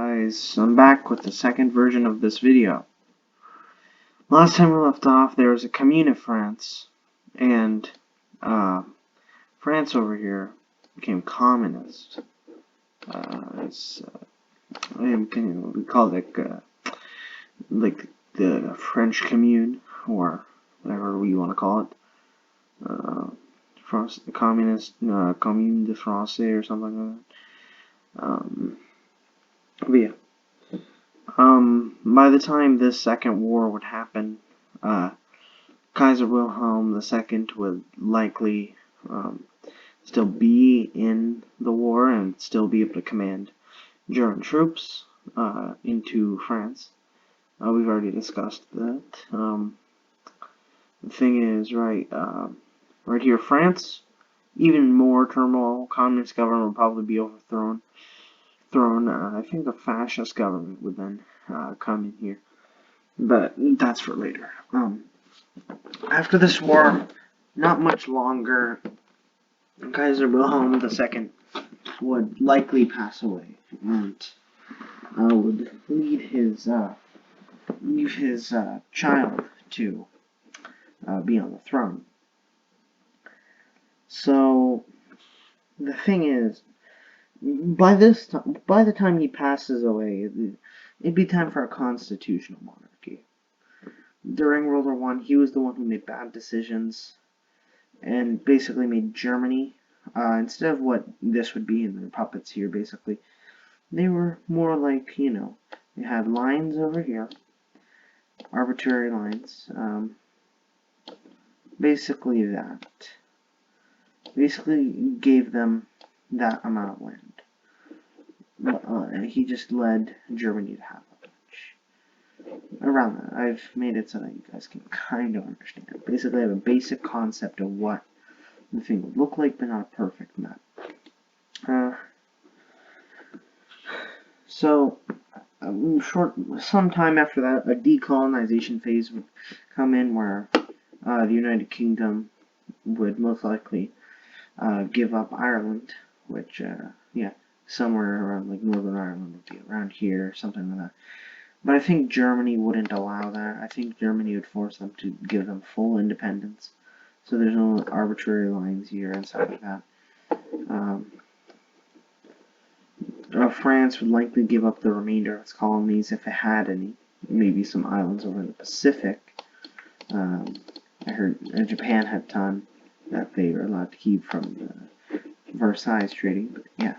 guys, I'm back with the second version of this video. Last time we left off, there was a commune of France, and France over here became communist. We call it like the French Commune, or whatever you want to call it. France, the Communist Commune de France, or something like that. But yeah. By the time this second war would happen, Kaiser Wilhelm II would likely still be in the war and still be able to command German troops into France. We've already discussed that. The thing is, right here, France, even more turmoil. Communist government would probably be overthrown. I think the fascist government would then come in here, but that's for later. After this war, not much longer, Kaiser Wilhelm II would likely pass away, and would leave his child to be on the throne. So the thing is, by the time he passes away, it'd be time for a constitutional monarchy. During World War I, he was the one who made bad decisions and basically made Germany, instead of what this would be in the puppets here, basically, they were more like, they had lines over here, arbitrary lines, basically gave them that amount of land. He just led Germany to have a bunch. Around that, I've made it so that you guys can kind of understand. Basically, I have a basic concept of what the thing would look like, but not a perfect map. Sometime after that, a decolonization phase would come in where the United Kingdom would most likely give up Ireland, which, somewhere around like Northern Ireland would be around here, something like that. But I think Germany wouldn't allow that. I think Germany would force them to give them full independence. So there's no arbitrary lines here and stuff like that. France would likely give up the remainder of its colonies if it had any. Maybe some islands over in the Pacific. I heard Japan had a ton that they were allowed to keep from the Versailles Treaty. But yeah.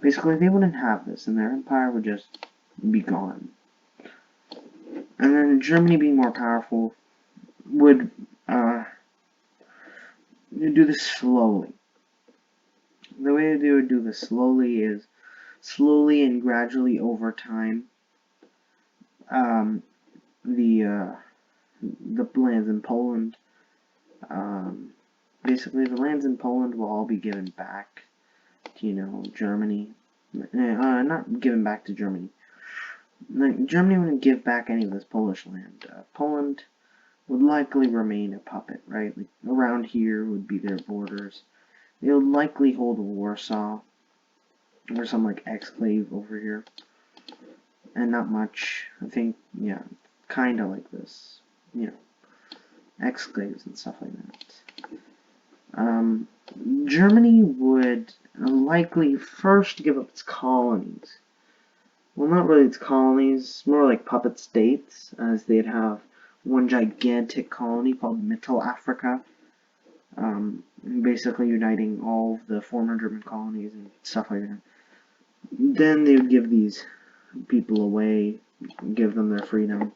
Basically, they wouldn't have this, and their empire would just be gone. And then Germany, being more powerful, would do this slowly. The way they would do this slowly is slowly and gradually over time. The lands in Poland, basically, the lands in Poland will all be given back to, Germany. Not given back to Germany. Like, Germany wouldn't give back any of this Polish land. Poland would likely remain a puppet, right? Like, around here would be their borders. They would likely hold Warsaw, or some, like, exclave over here. And not much. I think, kinda like this. Exclaves and stuff like that. Germany would likely first give up its colonies. Well, not really its colonies, more like puppet states, as they'd have one gigantic colony called Mittel Africa, basically uniting all of the former German colonies and stuff like that. Then they would give these people away, give them their freedom,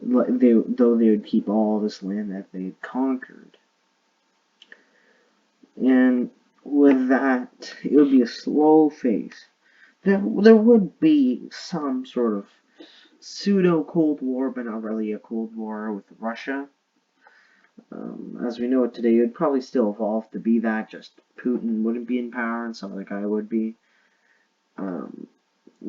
though they would keep all this land that they had conquered. And with that, it would be a slow phase. There would be some sort of pseudo-Cold War, but not really a Cold War with Russia. As we know it today, it would probably still evolve to be that, just Putin wouldn't be in power and some other guy would be.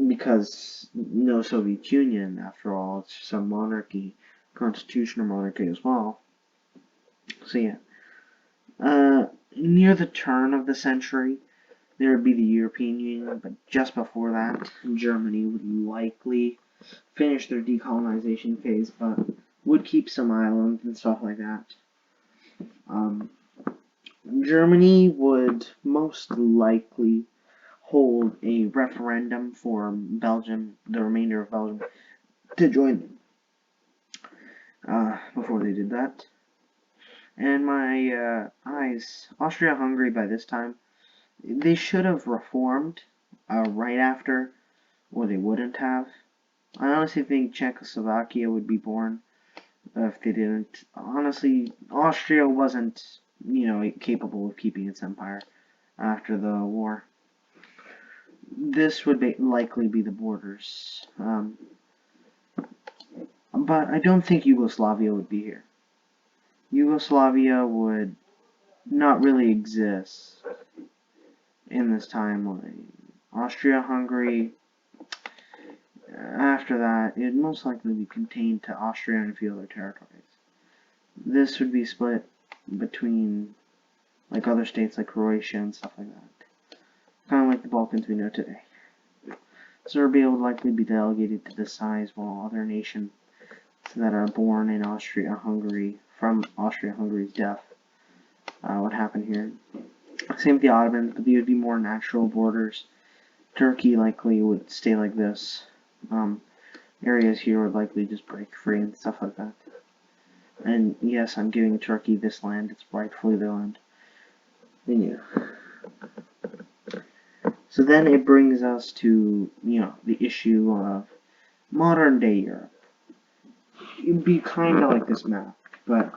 Because no Soviet Union, after all, it's just a monarchy, constitutional monarchy as well. So yeah. Near the turn of the century, there would be the European Union, but just before that, Germany would likely finish their decolonization phase, but would keep some islands and stuff like that. Germany would most likely hold a referendum for Belgium, the remainder of Belgium, to join them before they did that. And my eyes, Austria-Hungary by this time, they should have reformed right after, or they wouldn't have. I honestly think Czechoslovakia would be born if they didn't. Honestly, Austria wasn't, capable of keeping its empire after the war. This would likely be the borders. But I don't think Yugoslavia would be here. Yugoslavia would not really exist in this timeline. Austria-Hungary, after that, it would most likely be contained to Austria and a few other territories. This would be split between like other states like Croatia and stuff like that. Kind of like the Balkans we know today. Serbia would likely be delegated to the size, while other nations that are born in Austria-Hungary from Austria-Hungary's death would happen here. Same with the Ottomans, but they would be more natural borders. Turkey likely would stay like this. Areas here would likely just break free and stuff like that. And yes, I'm giving Turkey this land. It's rightfully their land. And yeah. So then it brings us to, the issue of modern day Europe. It'd be kind of like this map, but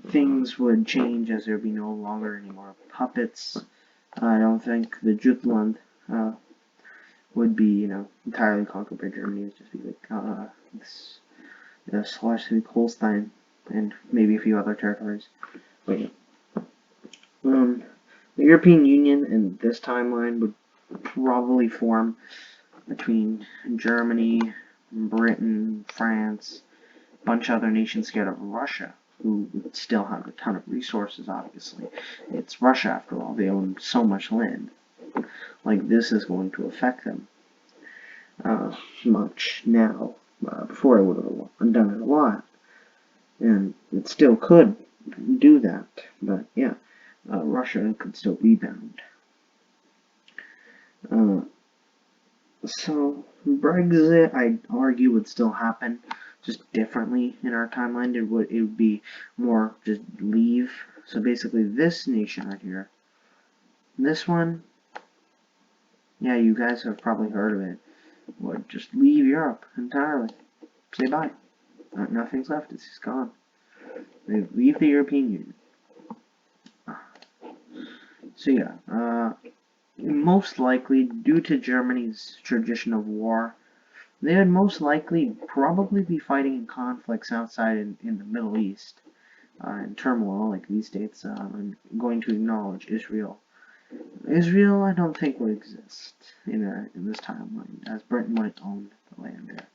things would change as there would be no longer any more puppets. I don't think the Jutland would be, entirely conquered by Germany. It would just be like Schleswig-Holstein and maybe a few other territories. But yeah. The European Union in this timeline would probably form between Germany, Britain, France, a bunch of other nations scared of Russia, who would still have a ton of resources, obviously. It's Russia, after all. They own so much land. Like, this is going to affect them much now. Before I would have done it a lot. And it still could do that. But, yeah, Russia could still rebound. So, Brexit, I'd argue, would still happen, just differently in our timeline. It would be more just leave. So basically, this nation right here, this one, yeah, you guys have probably heard of it, would just leave Europe entirely. Say bye. Nothing's left. It's just gone. They leave the European Union. So yeah, most likely, due to Germany's tradition of war, they would most likely probably be fighting in conflicts outside in the Middle East, in turmoil like these states. I'm going to acknowledge Israel. Israel, I don't think would exist in this timeline, as Britain wouldn't own the land there.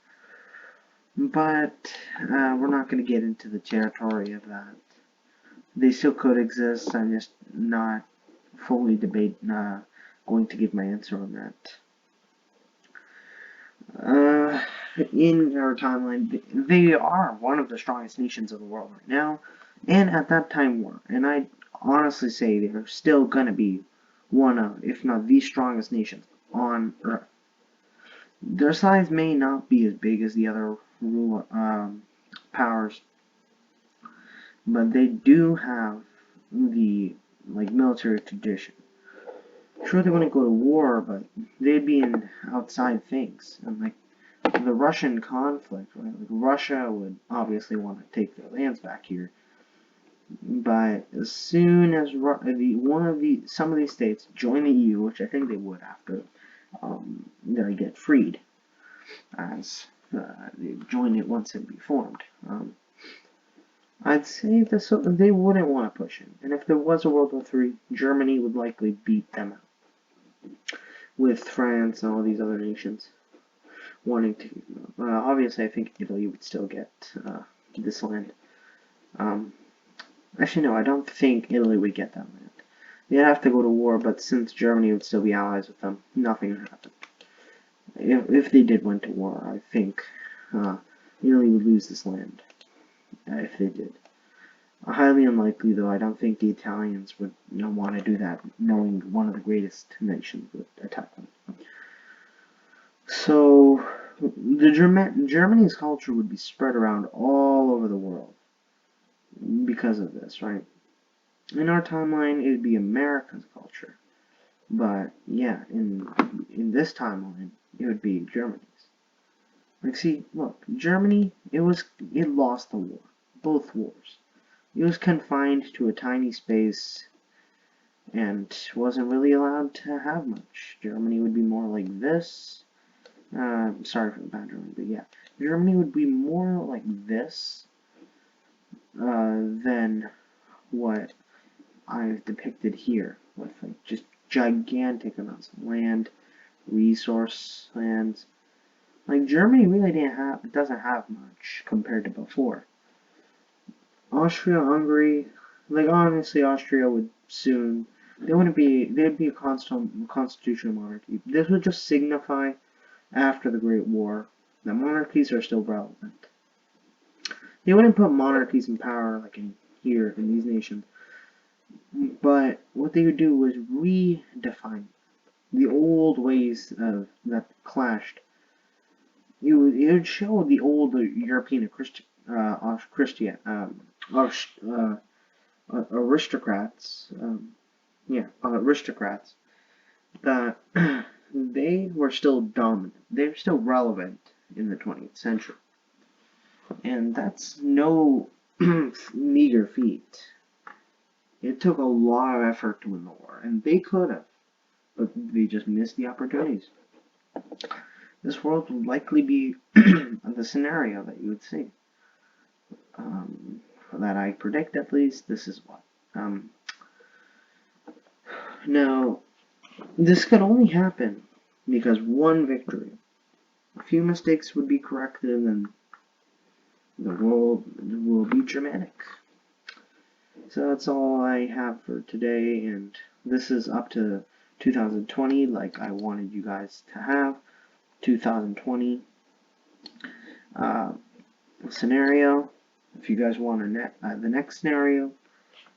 But we're not going to get into the territory of that. They still could exist. I'm just not fully going to give my answer on that. In our timeline, they are one of the strongest nations of the world right now, and at that time were. And I honestly say they're still gonna be one of, if not the strongest nations on Earth. Their size may not be as big as the other powers, but they do have the military tradition. Sure, they wouldn't go to war, but they'd be in outside things. And the Russian conflict, right? Like Russia would obviously want to take their lands back here, but as soon as some of these states join the EU, which I think they would after they get freed, as they join it once it be formed. I'd say they wouldn't want to push it, and if there was a World War III, Germany would likely beat them out, with France and all these other nations wanting to. Obviously, I think Italy would still get this land. Actually, no, I don't think Italy would get that land. They'd have to go to war, but since Germany would still be allies with them, nothing would happen. If they did went to war, I think Italy would lose this land if they did. Highly unlikely, though. I don't think the Italians would want to do that, knowing one of the greatest nations would attack them. So, Germany's culture would be spread around all over the world because of this, right? In our timeline, it would be America's culture, but yeah, in this timeline, it would be Germany's. Like, see, look, Germany, it lost the war, both wars. It was confined to a tiny space and wasn't really allowed to have much. Germany would be more like this. Sorry for the bad German, but yeah. Germany would be more like this than what I've depicted here, with like just gigantic amounts of land, resource lands. Like Germany really doesn't have much compared to before. Austria-Hungary, like honestly, Austria would soon. They'd be a constitutional monarchy. This would just signify after the Great War that monarchies are still relevant. They wouldn't put monarchies in power like in here in these nations, but what they would do was redefine the old ways that clashed. It would show the old European aristocrats, aristocrats, that they were still dominant. They were still relevant in the 20th century. And that's no meager feat. It took a lot of effort to win the war, and they could have, but they just missed the opportunities. This world would likely be the scenario that you would see. That I predict, at least, this is what. Now, this could only happen because one victory. A few mistakes would be corrected, and the world will be Germanic. So that's all I have for today, and this is up to 2020, like I wanted you guys to have. 2020 scenario. If you guys want the next scenario,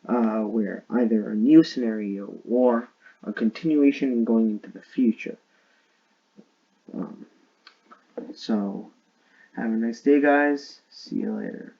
where either a new scenario or a continuation going into the future. So, have a nice day, guys. See you later.